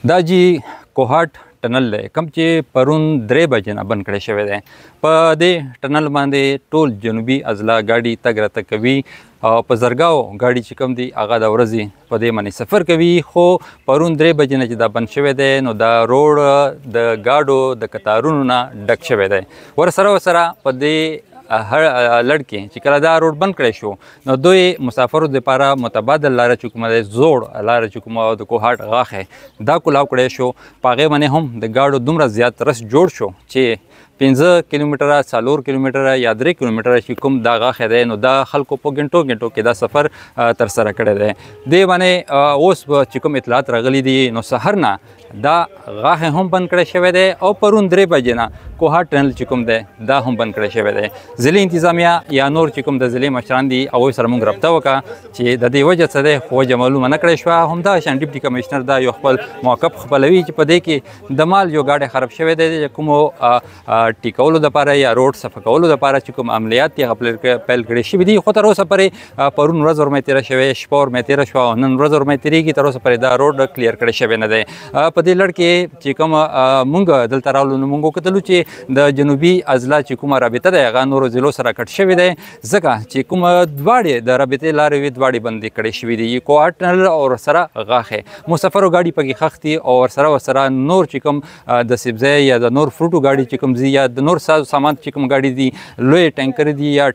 دا جی کوهاټ ټنل دی کوم چې پرون 3 بجې نه بند کړی شوی دی. په دې ټنل باندې ټول جنوبي اضلاع ګاډي تګ راتګ کوي او په زرګاو ګاډي چې کوم دي هغه د ورځې په دې باندې سفر کوي. خو پرون 3 بجې نه چې دا بند شوی دی نو دا روډ د ګاډو د کتارونو نه ډک شوی دی. ورسره په دې هر لړ کې چې کله دا روډ بند کړی شو نو دوی مسافرو دپاره متبادل لاره چې کومه دی زوړ لاره چې کومه د کوهاټ غاښ دا کولاو کړی شو. په هغې باندې هم د ګاډو دومره زیات رس جوړ شو چې 15 کیلومتره 4 کیلومتره یا 3 کیلومتره چې کوم دا غاښ دی نو دا خلکو په ګنټو کې دا سفر ترسره کړی دی. دې باندې اوس چې کوم اطلاعات راغلي دي نو سحر نه دا غاښ هم بند کړی شوی دی او پرون 3 بجې نه کوهاټ ټنل چې کوم دی دا هم بند کړی شوی دی. ضلعي انتظامیه یا نور چې کوم د ضلعي مشران دي هغوی سره موږ رابطه وکړه چې د دې وجه څه دی خو وجه معلومه نه کړې شوه. همداشان ډیپټي کمشنر دا یو خپل موقف خپلوي چې په دې کې د مال یو ګاډی خراب شوی دی چې کومو ټیکولو دپاره یا روډ صفا کولو دپاره چې کوم عملیات دي هغه پیل کړي شوي دي. خو تر اوسه پورې پرون ورځ ورمې تېره شوې شپه ورمې تېره شوه او نن ورځ ورمې تېرېږي. تر اوسه پورې دا روډ کلیر کړی شوی نه دی. په دې لړ کې چې کوم مونږ دلته راغلو نو مونږ وکتلو چې د جنوبي اضلاع چې کومه رابطه ده هغه نورو ضلعو سره کټ شوی دی ځکه چې کومه دواړې د رابطې لارې وي دواړې بندې کړې شوي دي. کوهاټ ټنل او ورسره غاښ مسافرو ګاډي پکې ښخ دي او ورسره نور چې کوم د سبزۍ یا د نور فروټو ګاډي چې کوم ځي یا د نور ساز سامان چې کوم ګاډي دي لوی ټانکر دي یا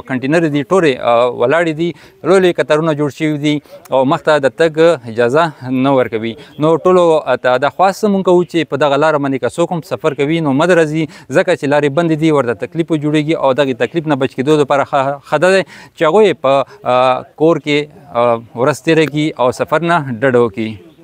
کنټینر دي ټولې ولاړې دي لوی کتارونه جوړ شوي دي او مخته د تګ اجازه نه ورکوي. نو ټولو ته دا خواست مونږ کوو چې په دغه لاره باندې که څوک هم سفر کوي نو مه درځي ځکه چې لارې بندې دي ورته تکلیف جوړېږي او دغې تکلیف نه بچ کېدو دپاره ښه ده چې هغوی په کور کې ورځ تېره کړي او سفر نه ډډه وکړي.